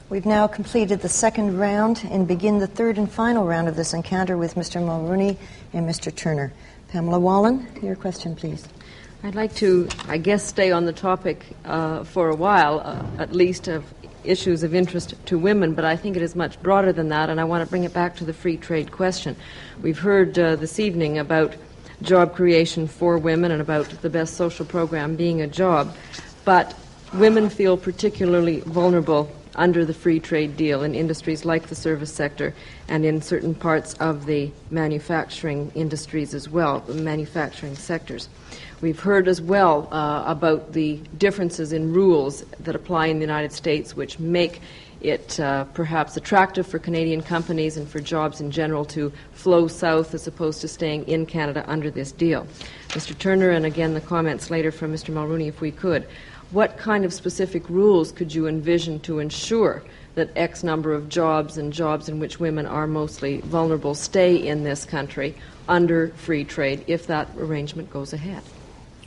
We've now completed the second round and begin the third and final round of this encounter with Mr. Mulroney and Mr. Turner. Pamela Wallen, your question, please. I'd like to, I guess, stay on the topic for a while, at least of issues of interest to women, but I think it is much broader than that, and I want to bring it back to the free trade question. We've heard this evening about job creation for women and about the best social program being a job, but women feel particularly vulnerable under the free trade deal in industries like the service sector and in certain parts of the manufacturing industries as well, the manufacturing sectors. We've heard as well about the differences in rules that apply in the United States, which make it perhaps attractive for Canadian companies and for jobs in general to flow south as opposed to staying in Canada under this deal. Mr. Turner, and again the comments later from Mr. Mulroney, if we could, what kind of specific rules could you envision to ensure that X number of jobs and jobs in which women are mostly vulnerable stay in this country under free trade if that arrangement goes ahead?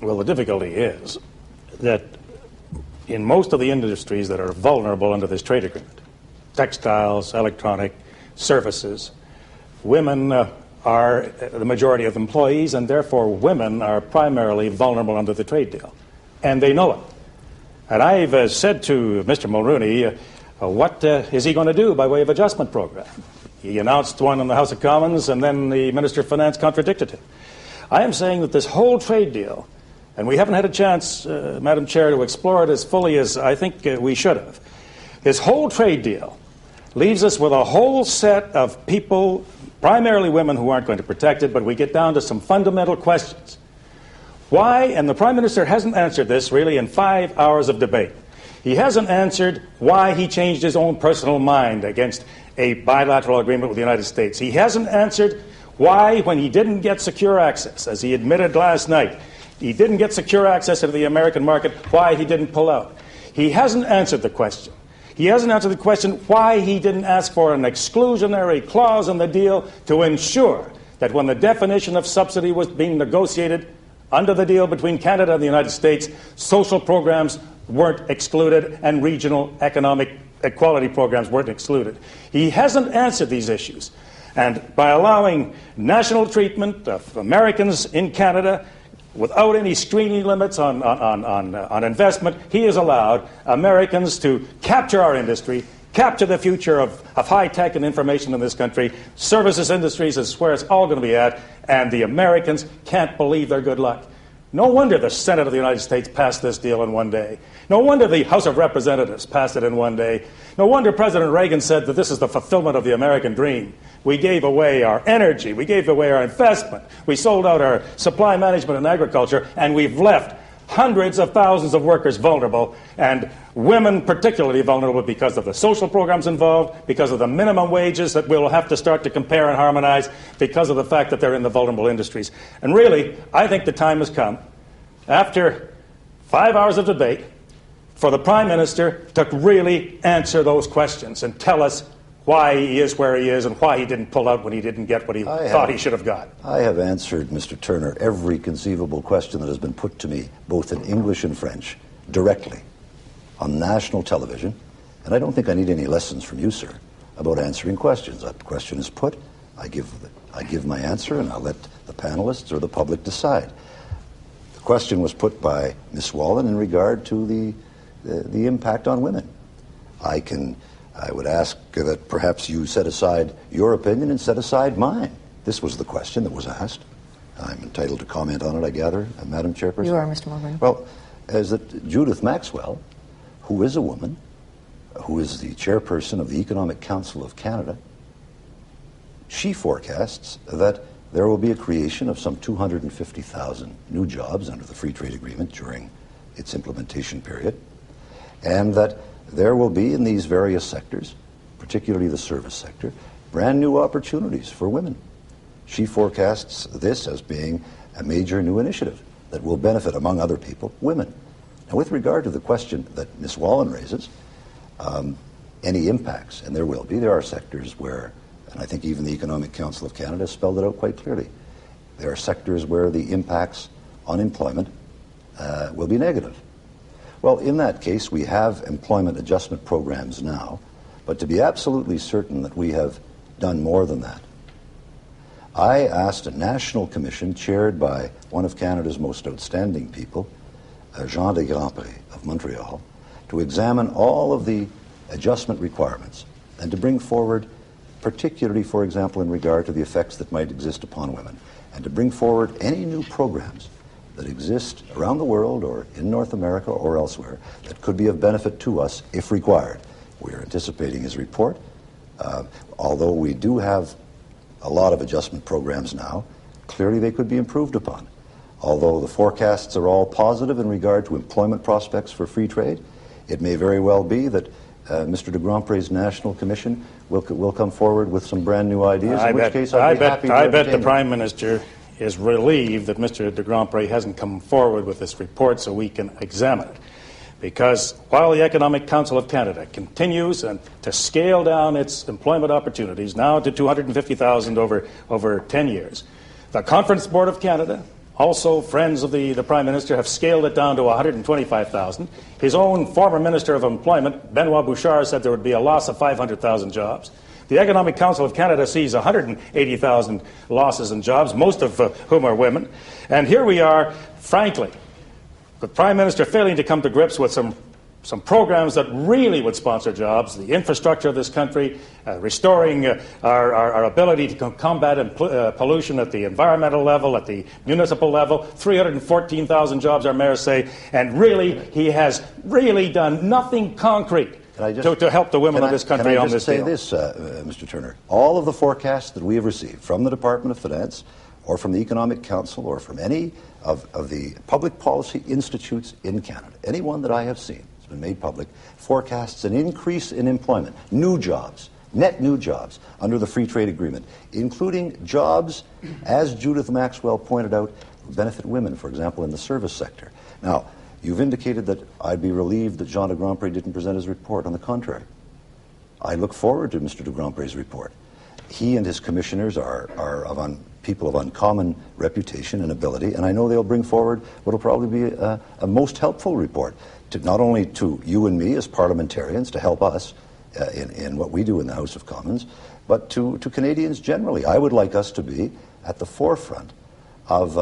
Well, the difficulty is that in most of the industries that are vulnerable under this trade agreement, textiles, electronic, services, women are the majority of employees, and therefore women are primarily vulnerable under the trade deal. And they know it. And I've said to Mr. Mulroney, what is he going to do by way of adjustment program? He announced one in the House of Commons, and then the Minister of Finance contradicted him. I am saying that this whole trade deal, and we haven't had a chance, Madam Chair, to explore it as fully as I think we should have. This whole trade deal leaves us with a whole set of people, primarily women, who aren't going to protect it, but we get down to some fundamental questions. Why, and the Prime Minister hasn't answered this really in 5 hours of debate. He hasn't answered why he changed his own personal mind against a bilateral agreement with the United States. He hasn't answered why, when he didn't get secure access, as he admitted last night, he didn't get secure access to the American market, why he didn't pull out. He hasn't answered the question. He hasn't answered the question why he didn't ask for an exclusionary clause in the deal to ensure that when the definition of subsidy was being negotiated under the deal between Canada and the United States, social programs weren't excluded and regional economic equality programs weren't excluded. He hasn't answered these issues. And by allowing national treatment of Americans in Canada without any screening limits on investment, he has allowed Americans to capture our industry, capture the future of high-tech and information in this country. Services industries is where it's all going to be at, and the Americans can't believe their good luck. No wonder the Senate of the United States passed this deal in one day. No wonder the House of Representatives passed it in one day. No wonder President Reagan said that this is the fulfillment of the American dream. We gave away our energy. We gave away our investment. We sold out our supply management and agriculture, and we've left hundreds of thousands of workers vulnerable, and women particularly vulnerable because of the social programs involved, because of the minimum wages that we'll have to start to compare and harmonize, because of the fact that they're in the vulnerable industries. And really, I think the time has come, after 5 hours of debate, for the Prime Minister to really answer those questions and tell us why he is where he is and why he didn't pull out when he didn't get what he thought he should have got. I have answered, Mr. Turner, every conceivable question that has been put to me, both in English and French, directly, on national television, and I don't think I need any lessons from you, sir, about answering questions. That question is put, I give my answer, and I'll let the panelists or the public decide. The question was put by Ms. Wallen in regard to the impact on women. I would ask that perhaps you set aside your opinion and set aside mine. This was the question that was asked. I'm entitled to comment on it, I gather, Madam Chairperson. You are, Mr. Mulroney. Well, as that Judith Maxwell, who is a woman, who is the chairperson of the Economic Council of Canada, she forecasts that there will be a creation of some 250,000 new jobs under the Free Trade Agreement during its implementation period, and that there will be in these various sectors, particularly the service sector, brand new opportunities for women. She forecasts this as being a major new initiative that will benefit, among other people, women. Now, with regard to the question that Ms. Wallen raises, any impacts, and there will be, there are sectors where, and I think even the Economic Council of Canada spelled it out quite clearly, there are sectors where the impacts on employment will be negative. Well, in that case, we have employment adjustment programs now But to be absolutely certain that we have done more than that, I asked a national commission chaired by one of Canada's most outstanding people, Jean de Grandpré of Montreal, to examine all of the adjustment requirements and to bring forward, particularly, for example, in regard to the effects that might exist upon women, and to bring forward any new programs that exist around the world or in North America or elsewhere that could be of benefit to us if required. We are anticipating his report. Although we do have a lot of adjustment programs now, clearly they could be improved upon. Although the forecasts are all positive in regard to employment prospects for free trade, it may very well be that Mr. de Grandpré's National Commission will come forward with some brand new ideas, in which case I'd be happy to I bet the entertain Prime Minister is relieved that Mr. de Grandpré hasn't come forward with this report so we can examine it. Because while the Economic Council of Canada continues to scale down its employment opportunities, now to 250,000 over 10 years, the Conference Board of Canada, also friends of the Prime Minister, have scaled it down to 125,000. His own former Minister of Employment, Benoit Bouchard, said there would be a loss of 500,000 jobs. The Economic Council of Canada sees 180,000 losses in jobs, most of whom are women. And here we are, frankly, the Prime Minister failing to come to grips with some programs that really would sponsor jobs, the infrastructure of this country, restoring our ability to combat pollution at the environmental level, at the municipal level, 314,000 jobs, our mayors say, and really, he has really done nothing concrete to help the women of this country on this deal. Can I just say this, Mr. Turner? All of the forecasts that we have received from the Department of Finance or from the Economic Council or from any of the public policy institutes in Canada, any one that I have seen, been made public, forecasts an increase in employment, new jobs, net new jobs under the free trade agreement, including jobs, as Judith Maxwell pointed out, benefit women, for example, in the service sector. Now, you've indicated that I'd be relieved that Jean de Grandpré didn't present his report. On the contrary, I look forward to Mr. de Grandpré's report. He and his commissioners are people of uncommon reputation and ability, and I know they'll bring forward what will probably be a most helpful report, not only to you and me as parliamentarians to help us in what we do in the House of Commons, but to Canadians generally. I would like us to be at the forefront of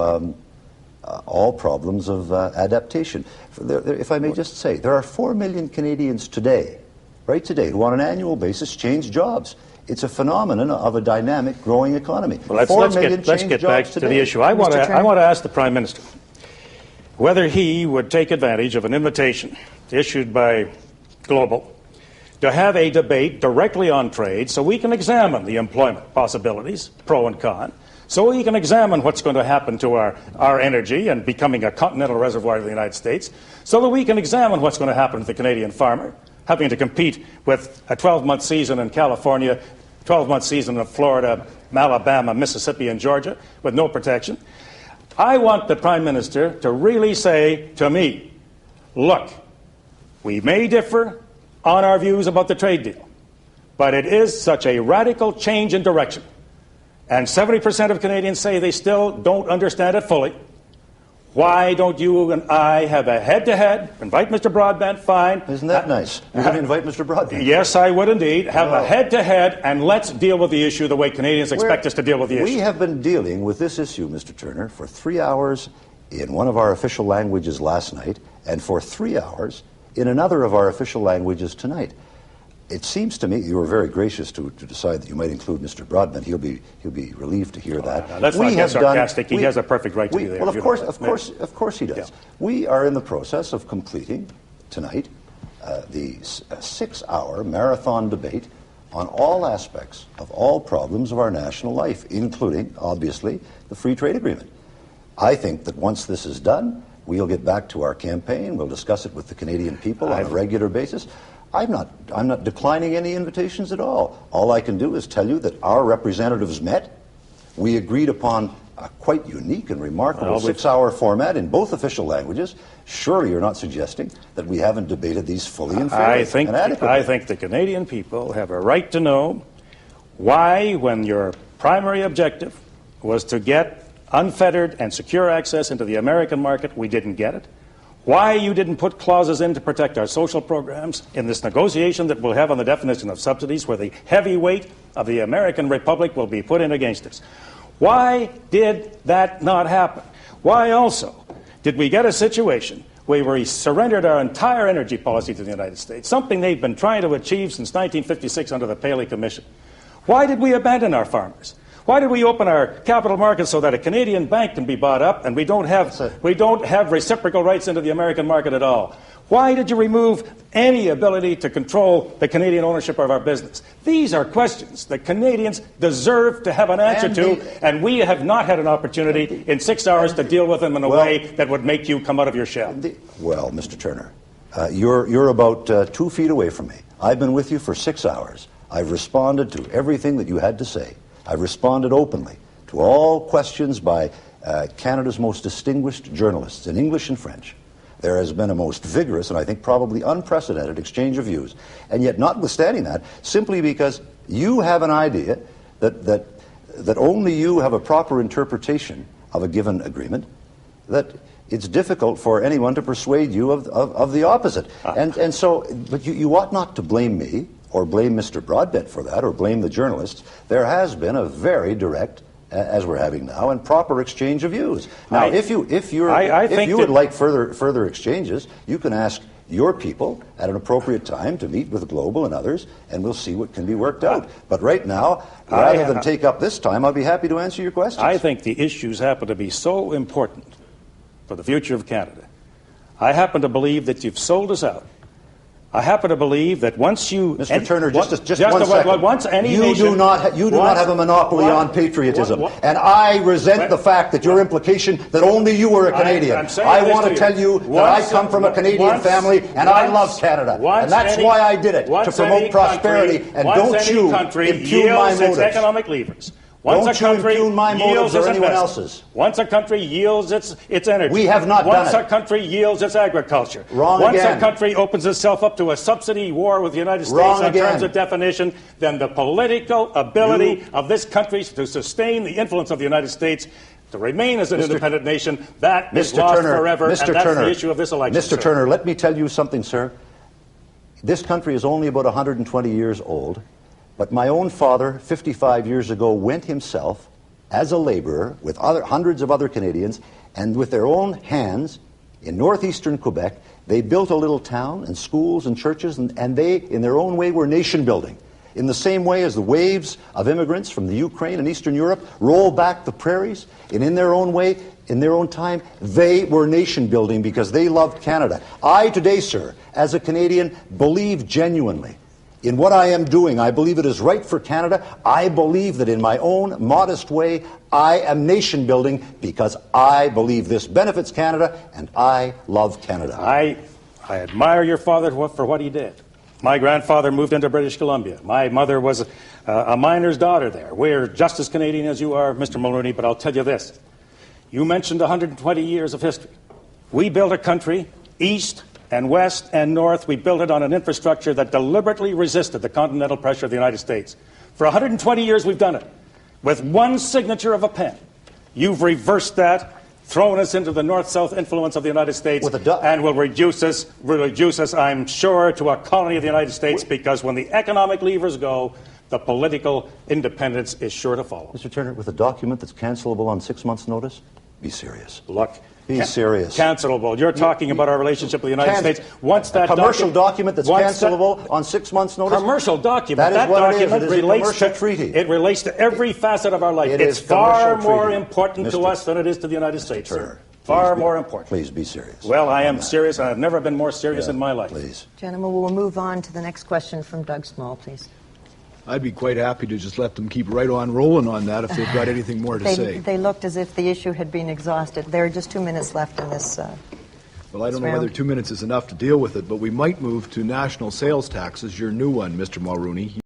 all problems of adaptation. If I may just say, there are 4 million Canadians today, right today, who on an annual basis change jobs. It's a phenomenon of a dynamic, growing economy. Well, let's get back to the issue. I want to ask the Prime Minister whether he would take advantage of an invitation issued by Global to have a debate directly on trade so we can examine the employment possibilities, pro and con, so we can examine what's going to happen to our energy and becoming a continental reservoir of the United States, so that we can examine what's going to happen to the Canadian farmer, having to compete with a 12-month season in California, 12-month season in Florida, Alabama, Mississippi, and Georgia with no protection. I want the Prime Minister to really say to me, look, we may differ on our views about the trade deal, but it is such a radical change in direction, and 70% of Canadians say they still don't understand it fully. Why don't you and I have a head-to-head, invite Mr. Broadbent, fine. Isn't that nice? You're going to invite Mr. Broadbent? Yes, I would indeed. Have a head-to-head, and let's deal with the issue the way Canadians expect us to deal with the issue. We have been dealing with this issue, Mr. Turner, for 3 hours in one of our official languages last night, and for 3 hours in another of our official languages tonight. It seems to me you were very gracious to decide that you might include Mr. Broadbent. He'll be relieved to hear that. Let's not get sarcastic. He has a perfect right to be there. Well, of course he does. Yeah. We are in the process of completing tonight the 6-hour marathon debate on all aspects of all problems of our national life, including, obviously, the free trade agreement. I think that once this is done, we'll get back to our campaign. We'll discuss it with the Canadian people on a regular basis. I'm not declining any invitations at all. All I can do is tell you that our representatives met. We agreed upon a quite unique and remarkable 6-hour format in both official languages. Surely you're not suggesting that we haven't debated these fully and fairly and adequately. I think the Canadian people have a right to know why, when your primary objective was to get unfettered and secure access into the American market, we didn't get it. Why you didn't put clauses in to protect our social programs in this negotiation that we'll have on the definition of subsidies, where the heavy weight of the American Republic will be put in against us. Why did that not happen? Why also did we get a situation where we surrendered our entire energy policy to the United States, something they've been trying to achieve since 1956 under the Paley Commission? Why did we abandon our farmers? Why did we open our capital markets so that a Canadian bank can be bought up and we don't have reciprocal rights into the American market at all? Why did you remove any ability to control the Canadian ownership of our business? These are questions that Canadians deserve to have an answer to, and we have not had an opportunity in 6 hours to deal with them in a way that would make you come out of your shell. Well, Mr. Turner, you're about 2 feet away from me. I've been with you for 6 hours. I've responded to everything that you had to say. I've responded openly to all questions by Canada's most distinguished journalists in English and French. There has been a most vigorous and I think probably unprecedented exchange of views. And yet, notwithstanding that, simply because you have an idea that only you have a proper interpretation of a given agreement, that it's difficult for anyone to persuade you of the opposite. And so, but you ought not to blame me or blame Mr. Broadbent for that, or blame the journalists. There has been a very direct, as we're having now, and proper exchange of views. Now, if you would like further exchanges, you can ask your people at an appropriate time to meet with Global and others, and we'll see what can be worked out. But right now, rather than take up this time, I'll be happy to answer your questions. I think the issues happen to be so important for the future of Canada. I happen to believe that you've sold us out. I happen to believe that once you... Mr. Turner, just 1 second. Once any you nation... do not have a monopoly on patriotism. And I resent the fact that your implication that only you are a Canadian. I want to tell you that I come from a Canadian family and I love Canada. And that's why I did it, to promote prosperity. And don't you impugn my motives. Economic levers. Don't you impugn my motives or anyone else's. Once a country yields its energy. We have not done it. Once a country yields its agriculture. Wrong Once again. a country opens itself up to a subsidy war with the United States in terms of definition, then the political ability of this country to sustain the influence of the United States, to remain as an independent nation, that is lost forever, and that's the issue of this election. Mr. Turner, let me tell you something, sir. This country is only about 120 years old. But my own father, 55 years ago, went himself as a laborer with hundreds of other Canadians, and with their own hands, in northeastern Quebec, they built a little town and schools and churches, and they, in their own way, were nation-building. In the same way as the waves of immigrants from the Ukraine and Eastern Europe roll back the prairies, and in their own way, in their own time, they were nation-building because they loved Canada. I today, sir, as a Canadian, believe genuinely in what I am doing. I believe it is right for Canada. I believe that in my own modest way, I am nation building because I believe this benefits Canada and I love Canada. I admire your father for what he did. My grandfather moved into British Columbia. My mother was a miner's daughter there. We're just as Canadian as you are, Mr. Mulroney, but I'll tell you this. You mentioned 120 years of history. We built a country, east and west and north. We built it on an infrastructure that deliberately resisted the continental pressure of the United States. For 120 years we've done it. With one signature of a pen. You've reversed that, thrown us into the north-south influence of the United States, and will reduce us, I'm sure, to a colony of the United States, because when the economic levers go, the political independence is sure to follow. Mr. Turner, with a document that's cancelable on 6 months' notice, be serious. Look. Be serious. Cancelable. You're talking about our relationship with the United States. Once that commercial document that's cancelable on 6 months' notice. Commercial document. That document relates to treaty. It relates to every facet of our life. It's far more important to us than it is to the United States, sir. Far more important. Please be serious. Well, I am serious, and I've never been more serious in my life. Please. Gentlemen, we'll move on to the next question from Doug Small, please. I'd be quite happy to just let them keep right on rolling on that if they've got anything more to say. They looked as if the issue had been exhausted. There are just 2 minutes left in this Well, I don't know whether 2 minutes is enough to deal with it, but we might move to national sales taxes, your new one, Mr. Mulroney.